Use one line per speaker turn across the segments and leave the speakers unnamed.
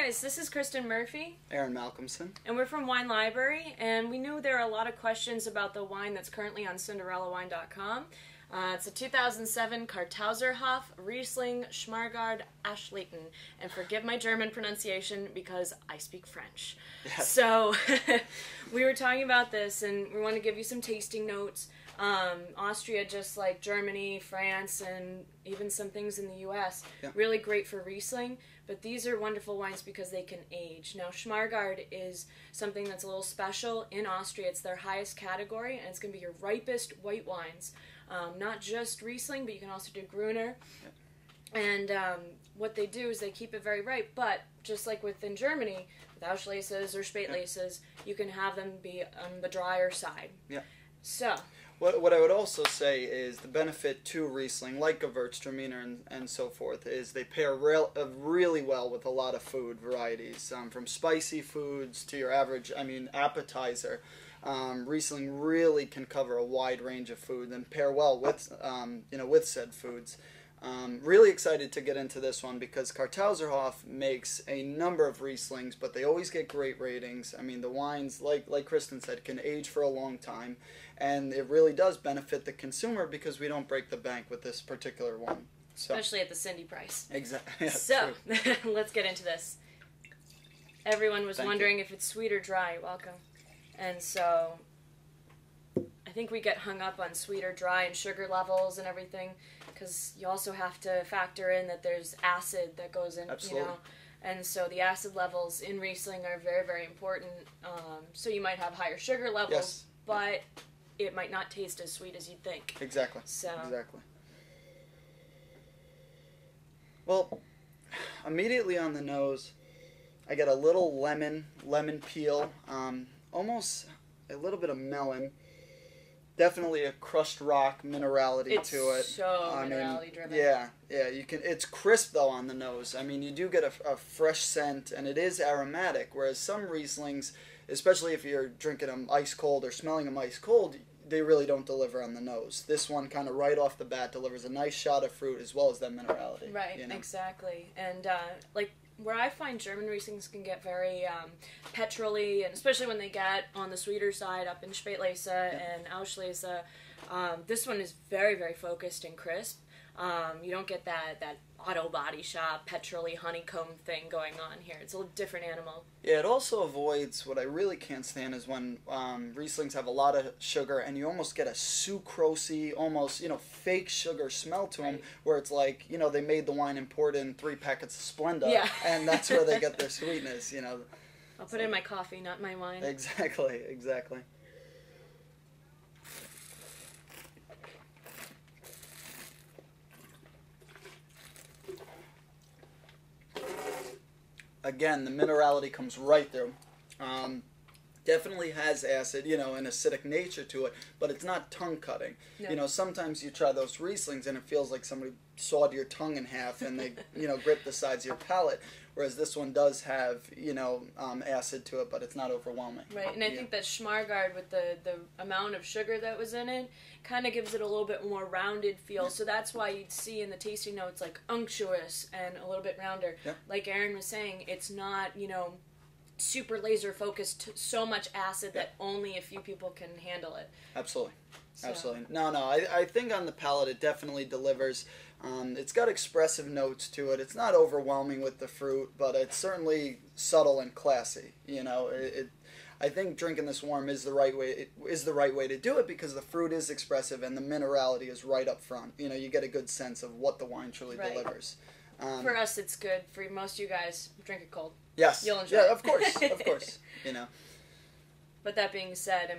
guys, this is Kristen Murphy.
Aaron Malcolmson.
And we're from Wine Library, and we knew there are a lot of questions about the wine that's currently on CinderellaWine.com. It's a 2007 Kartauserhof Riesling Smaragd Achleiten. And forgive my German pronunciation because I speak French. Yes. So we were talking about this, and we want to give you some tasting notes. Austria, just like Germany, France, and even some things in the U.S., really great for Riesling. But these are wonderful wines because they can age. Now, Smaragd is something that's a little special in Austria. It's their highest category, and it's going to be your ripest white wines. Not just Riesling, but you can also do Gruner. And what they do is they keep it very ripe, but just like within Germany, with Auschleses or Spätleses, you can have them be on the drier side.
Yeah.
So...
What I would also say is the benefit to Riesling, like Gewürztraminer and so forth, is they pair really well with a lot of food varieties, from spicy foods to your average, appetizer. Riesling really can cover a wide range of food and pair well with, with said foods. Really excited to get into this one because Kartauserhof makes a number of Rieslings, but they always get great ratings. I mean, the wines, like Kristen said, can age for a long time, and it really does benefit the consumer because we don't break the bank with this particular one. So,
especially at the Cindy price.
Exactly. Yeah,
so, let's get into this. Everyone was wondering if it's sweet or dry. Welcome. And so, I think we get hung up on sweet or dry and sugar levels and everything, because you also have to factor in that there's acid that goes in,
Absolutely.
And so the acid levels in Riesling are very, very important. So you might have higher sugar levels, but it might not taste as sweet as you'd think.
Exactly.
So.
Exactly. Well, immediately on the nose, I get a little lemon peel, almost a little bit of melon. Definitely a crushed rock minerality to it.
It's so minerality driven.
Yeah, you can. It's crisp though on the nose. I mean, you do get a fresh scent, and it is aromatic. Whereas some Rieslings, especially if you're drinking them ice cold or smelling them ice cold, they really don't deliver on the nose. This one kind of right off the bat delivers a nice shot of fruit as well as that minerality.
Right, exactly. And where I find German Rieslings can get very petrol-y, and especially when they get on the sweeter side up in Spätlese and Auslese, this one is very, very focused and crisp. You don't get that auto body shop, petrol-y honeycomb thing going on here. It's a little different animal.
Yeah, it also avoids, what I really can't stand is when Rieslings have a lot of sugar and you almost get a sucrosy, almost, fake sugar smell to them, where it's like, they made the wine and poured in 3 packets of Splenda, and that's where they get their sweetness,
I'll put it in my coffee, not my wine.
Exactly. Again, the minerality comes right through. Definitely has acid, an acidic nature to it, but it's not tongue-cutting. No. Sometimes you try those Rieslings and it feels like somebody sawed your tongue in half and they, grip the sides of your palate, whereas this one does have, acid to it, but it's not overwhelming.
Right, and I think that Smaragd, with the amount of sugar that was in it, kind of gives it a little bit more rounded feel, so that's why you'd see in the tasting notes, like, unctuous and a little bit rounder.
Yep.
Like Aaron was saying, it's not, super laser focused, so much acid that only a few people can handle it.
Absolutely. No, I think on the palate it definitely delivers. It's got expressive notes to it. It's not overwhelming with the fruit, but it's certainly subtle and classy. I think drinking this warm is the right way to do it because the fruit is expressive and the minerality is right up front. You get a good sense of what the wine truly delivers.
For us, it's good. For most of you guys, drink it cold.
Yes.
You'll enjoy it.
Yeah, of course.
But that being said,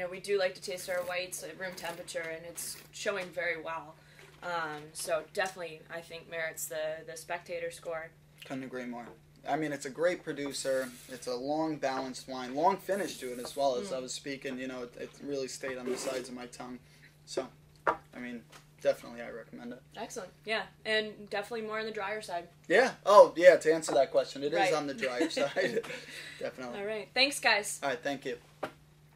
we do like to taste our whites at room temperature, and it's showing very well. So definitely, I think, merits the spectator score.
Couldn't agree more. It's a great producer. It's a long, balanced wine. Long finish to it as well. As I was speaking, it really stayed on the sides of my tongue. So, definitely I recommend it.
Excellent. Yeah. And definitely more on the drier side.
Yeah. Oh, yeah, to answer that question, it is on the drier side. Definitely.
All right. Thanks, guys.
All right, thank you.